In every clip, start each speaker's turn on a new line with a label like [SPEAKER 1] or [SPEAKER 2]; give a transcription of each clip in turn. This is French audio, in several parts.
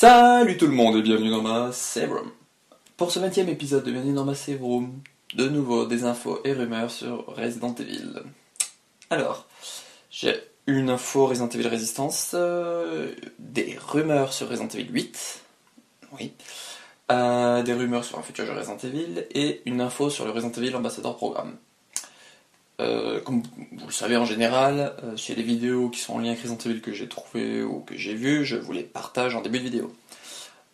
[SPEAKER 1] Salut tout le monde et bienvenue dans ma Save Room. Pour ce 20e épisode de Bienvenue dans ma Save Room, de nouveau des infos et rumeurs sur Resident Evil. Alors, j'ai une info Resident Evil Resistance, des rumeurs sur Resident Evil 8, oui, des rumeurs sur un futur jeu Resident Evil et une info sur le Resident Evil Ambassador Programme. Comme vous le savez en général, s'il y a des vidéos qui sont en lien avec Resident Evil que j'ai trouvé ou que j'ai vu, je vous les partage en début de vidéo.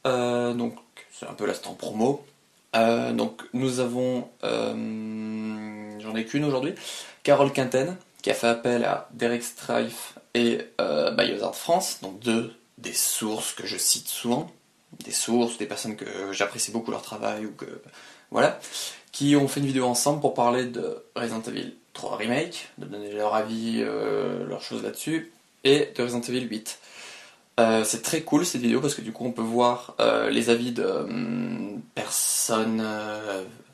[SPEAKER 1] Donc c'est un peu l'instant promo. Donc nous avons, j'en ai qu'une aujourd'hui, Carole Quinten, qui a fait appel à Derek Strife et Biohazard France, donc des sources que je cite souvent, des personnes que j'apprécie beaucoup leur travail ou que voilà, qui ont fait une vidéo ensemble pour parler de Resident Evil 3 Remake, de donner leur avis, leurs choses là-dessus, et de Resident Evil 8. C'est très cool cette vidéo parce que du coup on peut voir les avis de personnes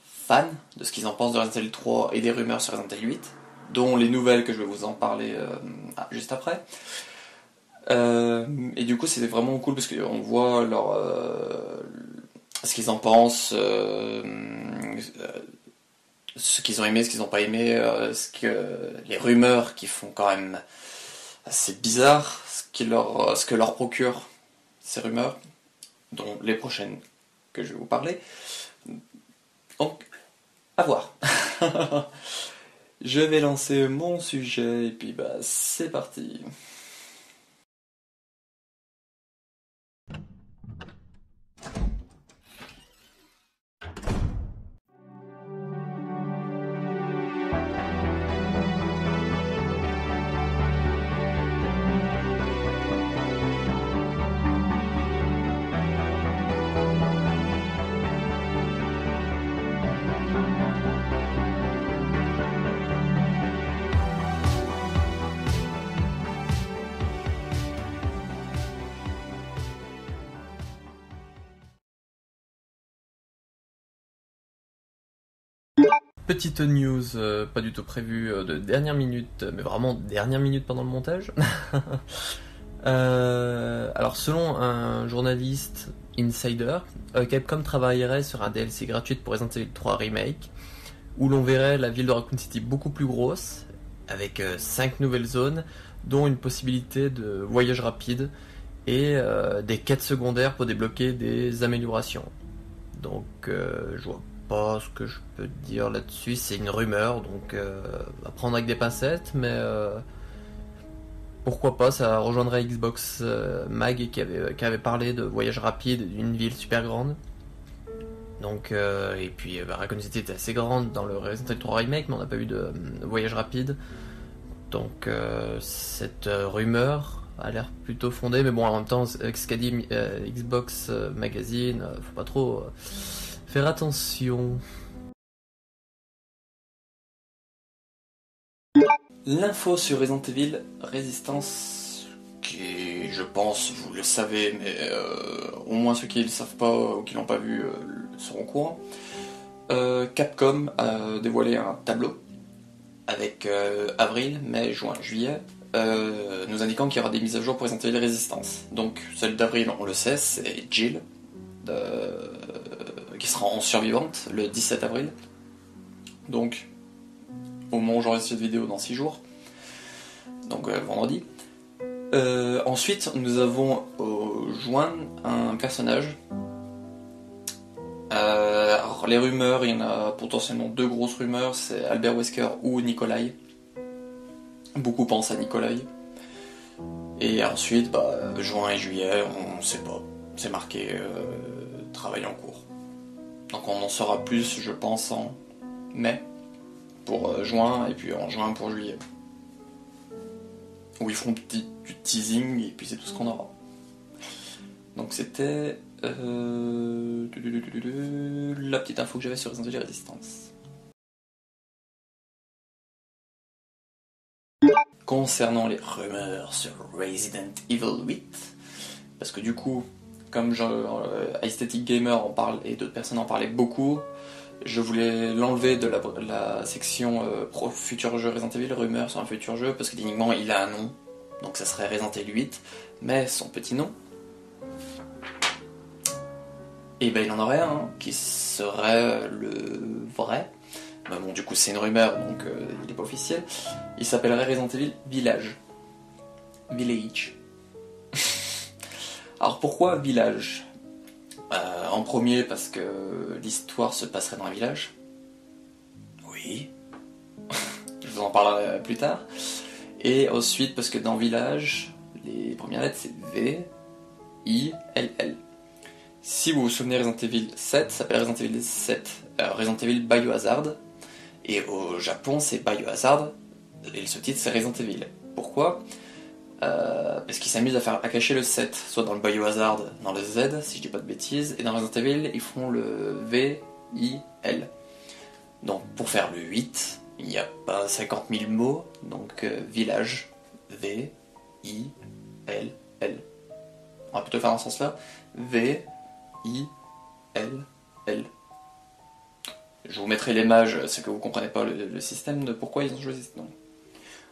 [SPEAKER 1] fans de ce qu'ils en pensent de Resident Evil 3 et des rumeurs sur Resident Evil 8, dont les nouvelles que je vais vous en parler juste après. Et du coup c'est vraiment cool parce qu'on voit ce qu'ils en pensent, ce qu'ils ont aimé, ce qu'ils n'ont pas aimé, les rumeurs qui font quand même assez bizarre, ce que leur procure ces rumeurs, dont les prochaines que je vais vous parler. Donc, à voir. Je vais lancer mon sujet et puis c'est parti. Petite news, pas du tout prévue, de dernière minute, mais vraiment dernière minute pendant le montage. Alors selon un journaliste insider, Capcom travaillerait sur un DLC gratuit pour Resident Evil 3 Remake, où l'on verrait la ville de Raccoon City beaucoup plus grosse, avec 5 nouvelles zones, dont une possibilité de voyage rapide, et des quêtes secondaires pour débloquer des améliorations. Donc je vois pas ce que je peux dire là-dessus, c'est une rumeur, donc à prendre avec des pincettes, mais pourquoi pas, ça rejoindrait Xbox Mag qui avait parlé de voyage rapide d'une ville super grande. Donc, et puis Raccoon City était assez grande dans le Resident Evil 3 Remake, mais on n'a pas eu de voyage rapide. Donc cette rumeur a l'air plutôt fondée, mais bon, en même temps, avec ce qu'a dit Xbox Magazine, faut pas trop faire attention. L'info sur Resident Evil Resistance, qui, je pense, vous le savez, mais au moins ceux qui ne le savent pas ou qui l'ont pas vu seront au courant. Capcom a dévoilé un tableau avec avril, mai, juin, juillet, nous indiquant qu'il y aura des mises à jour pour Resident Evil Resistance. Donc celle d'avril, on le sait, c'est Jill, qui sera en survivante le 17 avril. Donc au moment où j'enregistre cette vidéo dans 6 jours, donc vendredi. Ensuite nous avons au juin un personnage. Alors les rumeurs, il y en a potentiellement 2 grosses rumeurs, c'est Albert Wesker ou Nikolai. Beaucoup pensent à Nikolai. Et ensuite, juin et juillet, on sait pas. C'est marqué travail en cours. Donc on en saura plus, je pense, en mai pour juin et puis en juin pour juillet. Où ils feront du teasing et puis c'est tout ce qu'on aura. Donc c'était la petite info que j'avais sur Resident Evil Resistance. Concernant les rumeurs sur Resident Evil 8, parce que du coup, comme Aesthetic Gamer en parle et d'autres personnes en parlaient beaucoup, je voulais l'enlever de la section futur jeu Resident Evil, rumeurs sur un futur jeu, parce que techniquement il a un nom, donc ça serait Resident Evil 8, mais son petit nom Et ben il en aurait un qui serait le vrai. Mais bon, du coup c'est une rumeur, donc il n'est pas officiel. Il s'appellerait Resident Evil Village. Village. Alors pourquoi Village? En premier parce que l'histoire se passerait dans un village. Oui. Je vous en parlerai plus tard. Et ensuite parce que dans Village, les premières lettres c'est V, I, L, L. Si vous vous souvenez, Resident Evil 7 s'appelle Resident Evil 7 Resident Evil Biohazard. Et au Japon, c'est Biohazard. Et le sous-titre, c'est Resident Evil. Pourquoi? Parce qu'ils s'amusent à cacher le 7, soit dans le Biohazard, dans le Z, si je dis pas de bêtises, et dans Resident Evil, ils font le V, I, L. Donc pour faire le 8, il n'y a pas 50 000 mots, donc village, V, I, L, L. On va plutôt faire dans ce sens-là. V, I, L, L. Je vous mettrai l'image, c'est que vous comprenez pas le système de pourquoi ils ont choisi ce nom.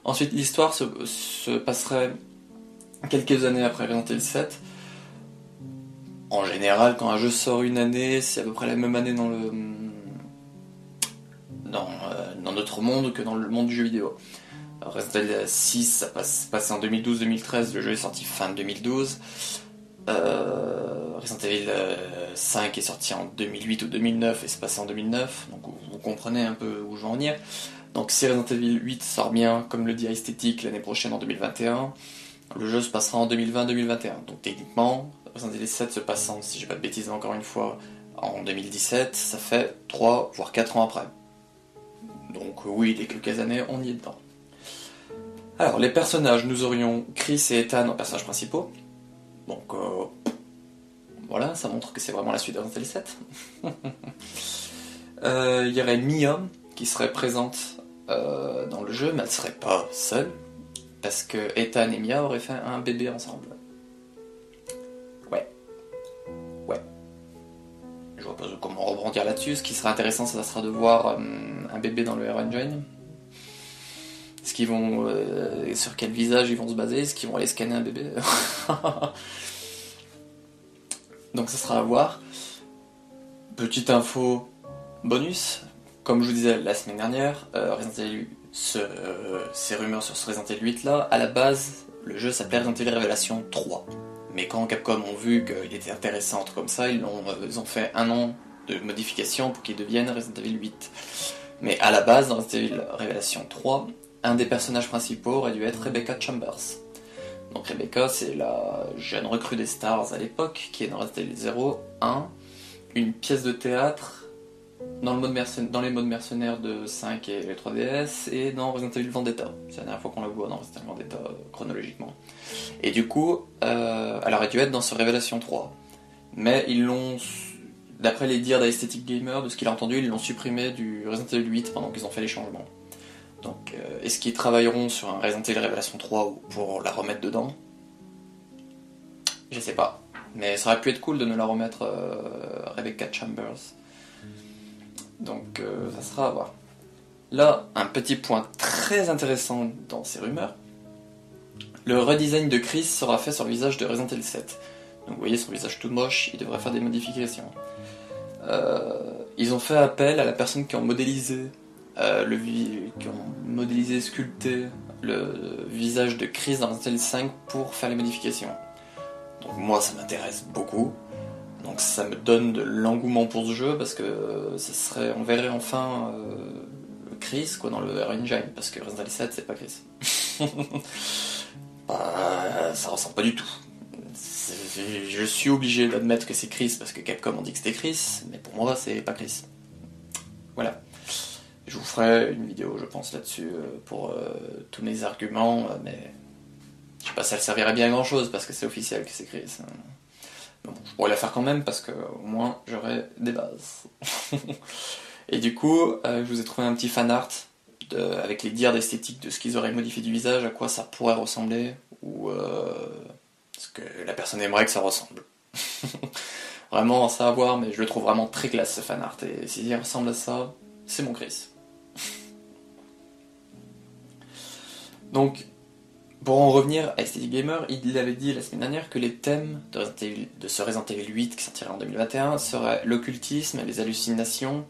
[SPEAKER 1] Ensuite, l'histoire se passerait quelques années après Resident Evil 7. En général, quand un jeu sort une année, c'est à peu près la même année dans notre monde que dans le monde du jeu vidéo. Alors, Resident Evil 6, ça passe en 2012-2013, le jeu est sorti fin 2012. Resident Evil 5 est sorti en 2008 ou 2009 et c'est passé en 2009, donc vous comprenez un peu où je veux en venir. Donc si Resident Evil 8 sort bien, comme le dit Esthétique, l'année prochaine en 2021, le jeu se passera en 2020-2021. Donc techniquement, Resident Evil 7 se passant, si j'ai pas de bêtises encore une fois, en 2017, ça fait 3 voire 4 ans après. Donc oui, les quelques années, on y est dedans. Alors les personnages, nous aurions Chris et Ethan en personnages principaux. Donc voilà, ça montre que c'est vraiment la suite de Resident Evil 7. Il y aurait Mia qui serait présente dans le jeu, mais elle serait pas seule, parce que Ethan et Mia auraient fait un bébé ensemble. Ouais. Je vois pas comment rebondir là-dessus. Ce qui serait intéressant, ça sera de voir un bébé dans le Hero Engine. Est-ce qu'ils vont... sur quel visage ils vont se baser? Est-ce qu'ils vont aller scanner un bébé? Donc ça sera à voir. Petite info bonus, comme je vous disais la semaine dernière, Resident Evil, ces rumeurs sur ce Resident Evil 8 là, à la base, le jeu s'appelait Resident Evil Révélation 3. Mais quand Capcom ont vu qu'il était intéressant, un truc comme ça, ils ont fait un an de modification pour qu'il devienne Resident Evil 8. Mais à la base, dans Resident Evil Révélation 3, un des personnages principaux aurait dû être Rebecca Chambers. Donc Rebecca, c'est la jeune recrue des Stars à l'époque, qui est dans Resident Evil 0, 1, une pièce de théâtre dans les modes mercenaires de 5 et les 3DS, et dans Resident Evil Vendetta. C'est la dernière fois qu'on la voit dans Resident Evil Vendetta, chronologiquement. Et du coup, elle aurait dû être dans ce Révélation 3. Mais ils l'ont, d'après les dires d'Aesthetic Gamer, de ce qu'il a entendu, ils l'ont supprimé du Resident Evil 8 pendant qu'ils ont fait les changements. Donc, est-ce qu'ils travailleront sur un Resident Evil Révélation 3 pour la remettre dedans? Je sais pas. Mais ça aurait pu être cool de ne la remettre Rebecca Chambers. Donc, ça sera à voir. Là, un petit point très intéressant dans ces rumeurs. Le redesign de Chris sera fait sur le visage de Resident Evil 7. Donc, vous voyez son visage tout moche, il devrait faire des modifications. Ils ont fait appel à la personne qui ont modélisé sculpté le visage de Chris dans Resident Evil 5 pour faire les modifications. Donc moi ça m'intéresse beaucoup, donc ça me donne de l'engouement pour ce jeu parce que on verrait enfin Chris quoi, dans le Hero Engine, parce que Resident Evil 7 c'est pas Chris. Ça ressemble pas du tout. Je suis obligé d'admettre que c'est Chris parce que Capcom ont dit que c'était Chris, mais pour moi c'est pas Chris. Voilà. Je vous ferai une vidéo, je pense, là-dessus pour tous mes arguments, mais je sais pas si ça servirait bien à grand chose parce que c'est officiel que c'est Chris. Bon, je pourrais la faire quand même parce que au moins j'aurai des bases. Et du coup, je vous ai trouvé un petit fan art avec les dires d'esthétique de ce qu'ils auraient modifié du visage, à quoi ça pourrait ressembler, ou ce que la personne aimerait que ça ressemble. Vraiment, ça à voir, mais je le trouve vraiment très classe ce fan art, et s'il ressemble à ça, c'est mon Chris. Donc, Pour en revenir à Aesthetic Gamer, il avait dit la semaine dernière que les thèmes de ce Resident Evil 8 qui sortira en 2021 seraient l'occultisme, les hallucinations,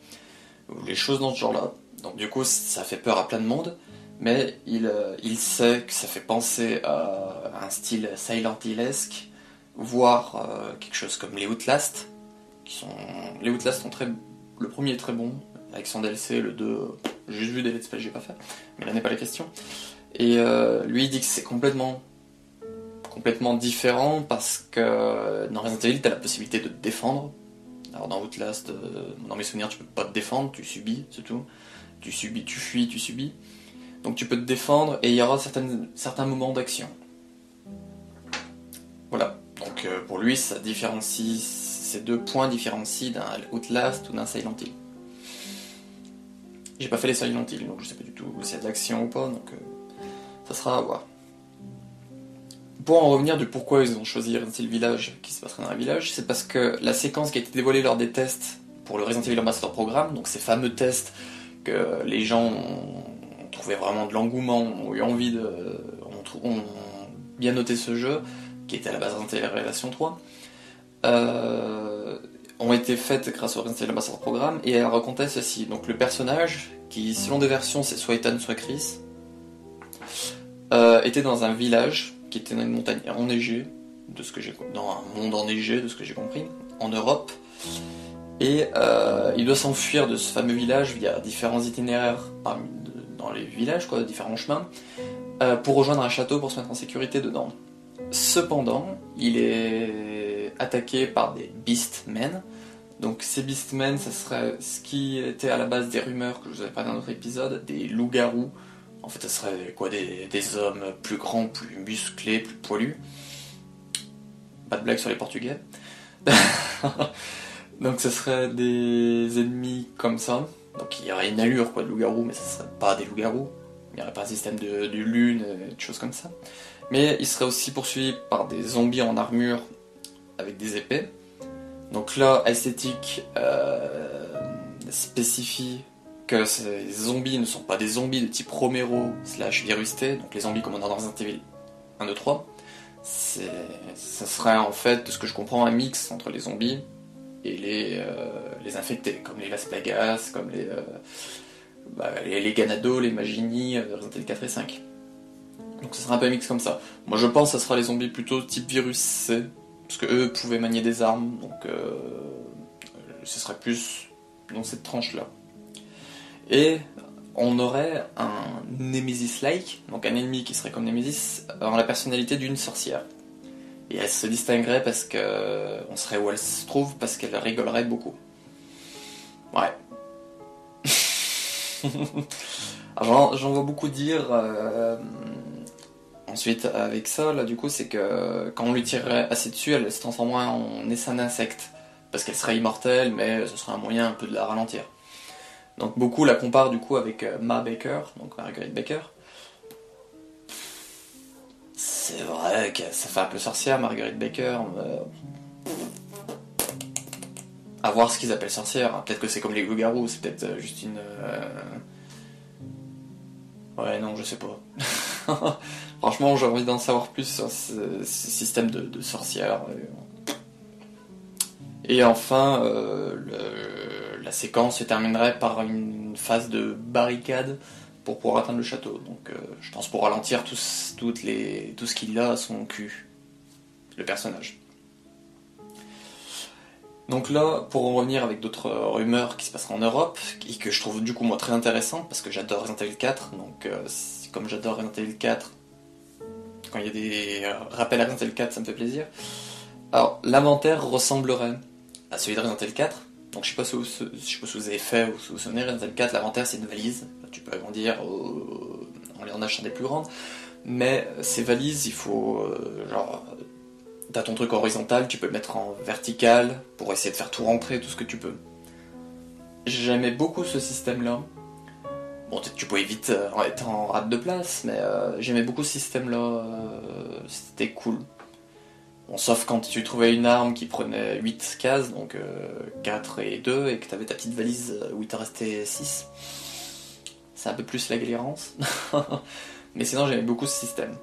[SPEAKER 1] ou les choses dans ce genre-là. Donc du coup, ça fait peur à plein de monde, mais il sait que ça fait penser à un style Silent Hill-esque, voire quelque chose comme les Outlast. Les Outlast sont très... Le premier est très bon, avec son DLC, le 2, j'ai juste vu des let's play, j'ai pas fait, mais là n'est pas la question. Et lui il dit que c'est complètement différent parce que dans Resident Evil t'as la possibilité de te défendre. Alors dans Outlast, dans mes souvenirs tu peux pas te défendre, tu subis, c'est tout. Tu subis, tu fuis, tu subis. Donc tu peux te défendre et il y aura certains moments d'action. Voilà. Donc pour lui ça différencie, ces deux points différencient d'un Outlast ou d'un Silent Hill. J'ai pas fait les Silent Hill donc je sais pas du tout s'il y a de l'action ou pas, donc ça sera à voir. Pour en revenir du pourquoi ils ont choisi Resident Evil Village, qui se passerait dans un village, c'est parce que la séquence qui a été dévoilée lors des tests pour le Resident Evil Ambassador Programme, donc ces fameux tests que les gens ont trouvé vraiment de l'engouement, ont eu envie ont bien noté ce jeu, qui était à la base Resident Evil Révélation 3, ont été faites grâce au Resident Evil Ambassador Programme, et elle racontait ceci. Donc le personnage, qui selon des versions c'est soit Ethan soit Chris, était dans un village qui était dans une montagne enneigée, dans un monde enneigé, de ce que j'ai compris, en Europe. Et il doit s'enfuir de ce fameux village via différents itinéraires dans les villages, quoi, différents chemins, pour rejoindre un château pour se mettre en sécurité dedans. Cependant, il est attaqué par des Beastmen. Donc ces Beastmen, ça serait ce qui était à la base des rumeurs que je vous avais parlé dans un autre épisode, des loups-garous. En fait, ce serait quoi, des hommes plus grands, plus musclés, plus poilus. Pas de blague sur les Portugais. Donc ce serait des ennemis comme ça. Donc il y aurait une allure quoi, de loup-garou, mais ce serait pas des loups-garous. Il n'y aurait pas un système de lune, des choses comme ça. Mais il serait aussi poursuivi par des zombies en armure avec des épées. Donc là, Esthétique spécie que ces zombies ne sont pas des zombies de type Romero / Virus T, donc les zombies comme on a dans Resident Evil 1, 2, 3. Ça serait en fait, de ce que je comprends, un mix entre les zombies et les infectés, comme les Las Plagas, comme les Ganado, les Magini, Resident Evil 4 et 5. Donc ça sera un peu un mix comme ça. Moi je pense que ça sera les zombies plutôt type Virus C, parce que eux pouvaient manier des armes, donc ce serait plus dans cette tranche-là. Et on aurait un Nemesis-like, donc un ennemi qui serait comme Nemesis, en la personnalité d'une sorcière. Et elle se distinguerait parce que on saurait où elle se trouve, parce qu'elle rigolerait beaucoup. Ouais. Alors j'en vois beaucoup dire. Ensuite, avec ça, là, du coup, c'est que quand on lui tirerait assez dessus, elle se transformerait en essaim d'insecte. Parce qu'elle serait immortelle, mais ce serait un moyen un peu de la ralentir. Donc beaucoup la comparent du coup avec Ma Baker, donc Marguerite Baker. C'est vrai que ça fait un peu sorcière, Marguerite Baker. À voir ce qu'ils appellent sorcière. Peut-être que c'est comme les loups-garous, c'est peut-être juste une... Ouais, non, je sais pas. Franchement, j'ai envie d'en savoir plus sur ce système de sorcière. Et enfin, la séquence se terminerait par une phase de barricade pour pouvoir atteindre le château. Donc je pense pour ralentir tout ce qu'il a à son cul, le personnage. Donc là, pour en revenir avec d'autres rumeurs qui se passeraient en Europe, et que je trouve du coup moi très intéressantes, parce que j'adore Resident Evil 4, donc comme j'adore Resident Evil 4, quand il y a des rappels à Resident Evil 4, ça me fait plaisir. Alors, l'inventaire ressemblerait à celui de Resident Evil 4, donc je sais pas si vous avez fait ou si vous vous souvenez, Resident Evil 4, l'inventaire c'est une valise, tu peux agrandir en achetant des plus grandes, mais ces valises, il faut t'as ton truc horizontal, tu peux le mettre en vertical pour essayer de faire tout rentrer, tout ce que tu peux. J'aimais beaucoup ce système-là. Bon, tu pouvais vite être en rate de place, mais j'aimais beaucoup ce système-là. C'était cool. Bon, sauf quand tu trouvais une arme qui prenait 8 cases, donc 4 et 2, et que t'avais ta petite valise où il t'en restait 6. C'est un peu plus la galérance. Mais sinon, j'aimais beaucoup ce système.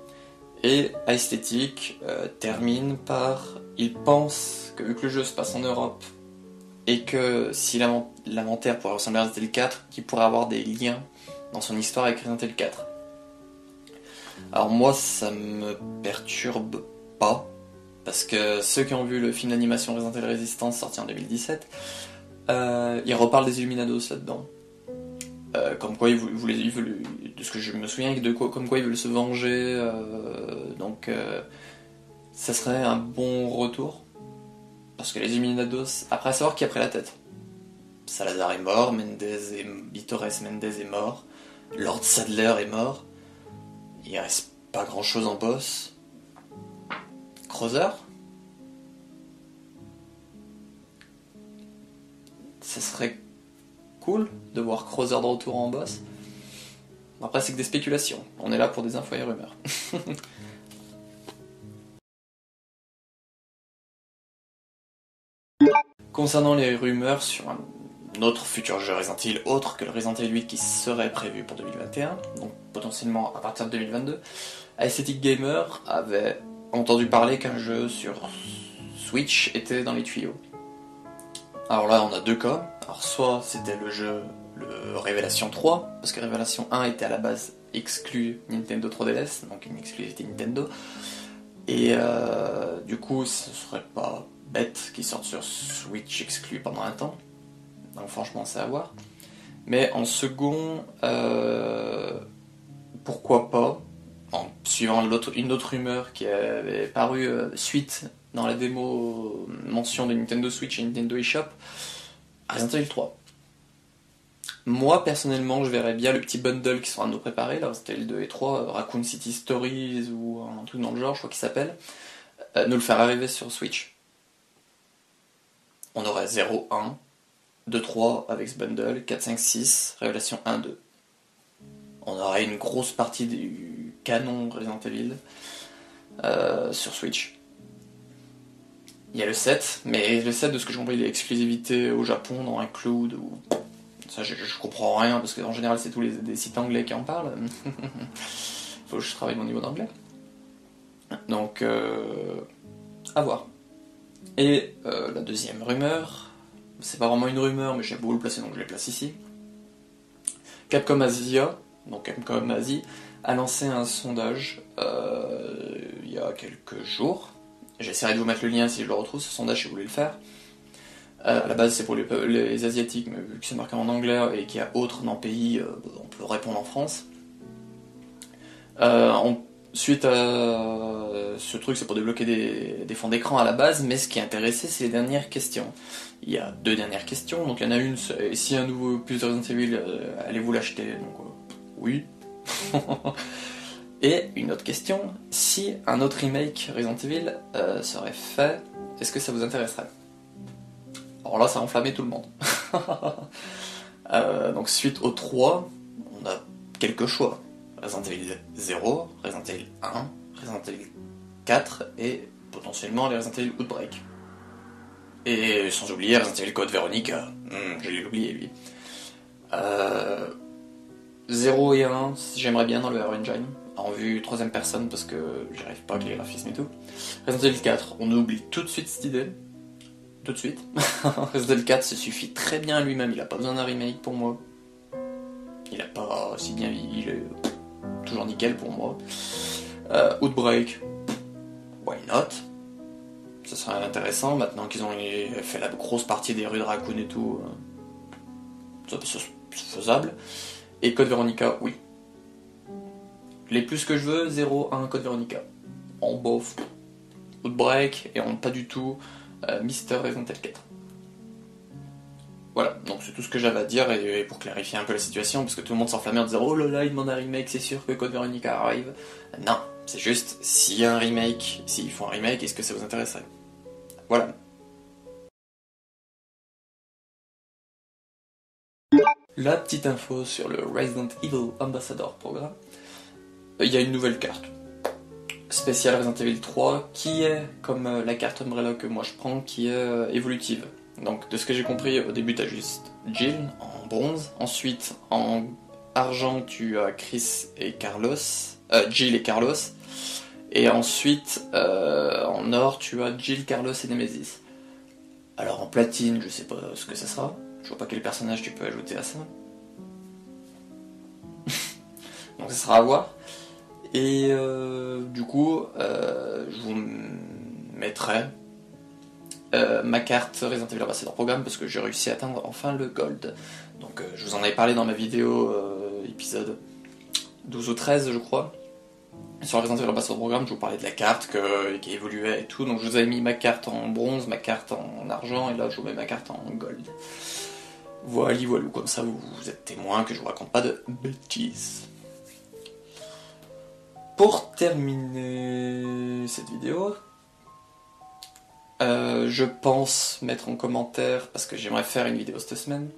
[SPEAKER 1] Et Aesthetic termine par il pense que vu que le jeu se passe en Europe et que si l'inventaire pourrait ressembler à Resident Evil 4, qu'il pourrait avoir des liens dans son histoire avec Resident Evil 4. Alors moi ça me perturbe pas, parce que ceux qui ont vu le film d'animation Resident Evil Resistance sorti en 2017, ils reparlent des Illuminados là-dedans. Comme quoi ils veulent, de ce que je me souviens, comme quoi ils veulent se venger, donc ça serait un bon retour. Parce que les Illuminados, après à savoir qui a pris la tête. Salazar est mort, Vitores Mendez est mort, Lord Sadler est mort, il reste pas grand chose en boss. Krauser, ça serait cool de voir Krauser de retour en boss. Après c'est que des spéculations, on est là pour des infos et rumeurs. Concernant les rumeurs sur un autre futur jeu Resident Evil autre que le Resident Evil 8 qui serait prévu pour 2021, donc potentiellement à partir de 2022, Aesthetic Gamer avait entendu parler qu'un jeu sur Switch était dans les tuyaux. Alors là on a deux cas, alors soit c'était le Révélation 3, parce que Révélation 1 était à la base exclu Nintendo 3DS, donc une exclusivité Nintendo, et du coup ce serait pas bête qui sortent sur Switch exclu pendant un temps, donc franchement c'est à voir. Mais en second, pourquoi pas, en suivant une autre rumeur qui avait paru suite dans la démo mention de Nintendo Switch et Nintendo eShop, Resident Evil 3. Moi personnellement je verrais bien le petit bundle qui sera à nous préparer, là Resident Evil 2 et 3, Raccoon City Stories ou un truc dans le genre je crois qu'il s'appelle, nous le faire arriver sur Switch. On aurait 0, 1, 2, 3 avec ce bundle, 4, 5, 6, Révélation 1, 2. On aurait une grosse partie du canon Resident Evil sur Switch. Il y a le 7, mais le 7 de ce que j'ai compris il est exclusivité au Japon dans un cloud ou... Ça je comprends rien parce que en général c'est tous des sites anglais qui en parlent. Faut que je travaille mon niveau d'anglais. Donc à voir. Et la deuxième rumeur, c'est pas vraiment une rumeur, mais j'ai beau le placer donc je les place ici. Capcom Asia, donc Capcom Asie, a lancé un sondage il y a quelques jours. J'essaierai de vous mettre le lien si je le retrouve, ce sondage si vous voulez le faire. À la base c'est pour les Asiatiques, mais vu que c'est marqué en anglais et qu'il y a autres dans le pays, on peut répondre en France. Suite à ce truc, c'est pour débloquer des fonds d'écran à la base, mais ce qui est intéressé, c'est les dernières questions. Il y a deux dernières questions, donc il y en a une, c'est si un nouveau plus de Resident Evil, allez-vous l'acheter? Donc oui. Et une autre question, si un autre remake Resident Evil serait fait, est-ce que ça vous intéresserait? Alors là, ça a enflammé tout le monde. Donc suite au 3, on a quelques choix. Resident Evil 0, Resident Evil 1, Resident Evil 4 et potentiellement les Resident Evil Outbreak. Et sans oublier Resident Evil Code Veronica, je l'ai oublié lui. 0 et 1, j'aimerais bien dans le R Engine, en vue 3ème personne parce que j'arrive pas avec les graphismes et tout. Resident Evil 4, on oublie tout de suite cette idée. Tout de suite. Resident Evil 4 se suffit très bien à lui-même, il a pas besoin d'un remake pour moi. Il a pas si bien, il est toujours nickel pour moi. Outbreak, why not? Ça serait intéressant maintenant qu'ils ont fait la grosse partie des rues de Raccoon et tout. C'est faisable. Et Code Veronica, oui. Les plus que je veux, 0, 1, Code Veronica. En bof. Outbreak et en pas du tout Mister Resident Evil 4. Voilà, donc c'est tout ce que j'avais à dire et pour clarifier un peu la situation, parce que tout le monde s'enflammait en disant oh là là, il demande un remake, c'est sûr que Code Veronica arrive. Non, c'est juste s'il y a un remake, s'ils font un remake, est-ce que ça vous intéresserait? Voilà. La petite info sur le Resident Evil Ambassador Programme. Il y a une nouvelle carte spéciale Resident Evil 3 qui est comme la carte Umbrella que moi je prends, qui est évolutive. Donc de ce que j'ai compris, au début t'as juste Jill en bronze, ensuite en argent tu as Chris et Carlos, Jill et Carlos, Et ensuite, en or, tu as Jill, Carlos et Nemesis. Alors en platine, je sais pas ce que ça sera. Je vois pas quel personnage tu peux ajouter à ça. Donc ça sera à voir. Et du coup, je vous mettrai ma carte Resident Evil Ambassador Programme parce que j'ai réussi à atteindre enfin le Gold. Donc je vous en avais parlé dans ma vidéo épisode 12 ou 13 je crois. Sur Resident Evil Ambassador Programme, je vous parlais de la carte qui évoluait et tout. Donc je vous avais mis ma carte en bronze, ma carte en argent et là je vous mets ma carte en Gold. Voilà, comme ça vous êtes témoin que je vous raconte pas de bêtises. Pour terminer cette vidéo, je pense mettre en commentaire, parce que j'aimerais faire une vidéo cette semaine.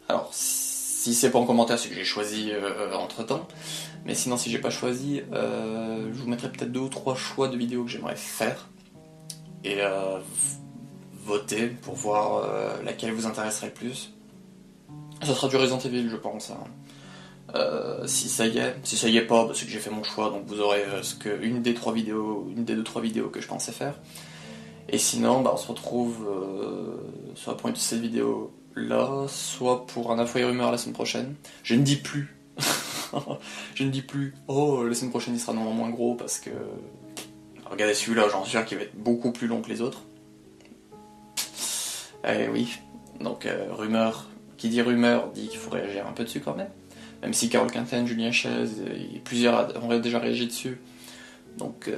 [SPEAKER 1] Alors, si c'est pas en commentaire, c'est que j'ai choisi entre temps. Mais sinon, si j'ai pas choisi, je vous mettrai peut-être 2 ou 3 choix de vidéos que j'aimerais faire. Et voter pour voir laquelle vous intéresserait le plus. Ça sera du Resident Evil, je pense. Hein. Si ça y est pas, bah, c'est que j'ai fait mon choix, donc vous aurez une des 2-3 vidéos que je pensais faire. Et sinon, bah, on se retrouve soit pour cette vidéo là, soit pour un info et rumeur la semaine prochaine. Je ne dis plus, oh, la semaine prochaine il sera normalement moins gros parce que regardez celui-là, j'en suis sûr qu'il va être beaucoup plus long que les autres. Oui, donc rumeur, qui dit rumeur dit qu'il faut réagir un peu dessus quand même. Même si Carole Quinten, Julien Chaise et plusieurs ont déjà réagi dessus. Donc,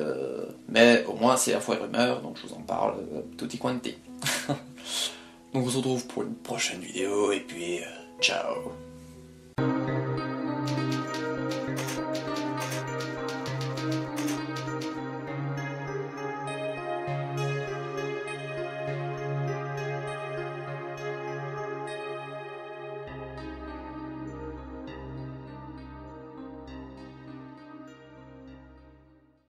[SPEAKER 1] mais au moins c'est info et rumeur, donc je vous en parle tutti quanti. Donc on se retrouve pour une prochaine vidéo et puis ciao.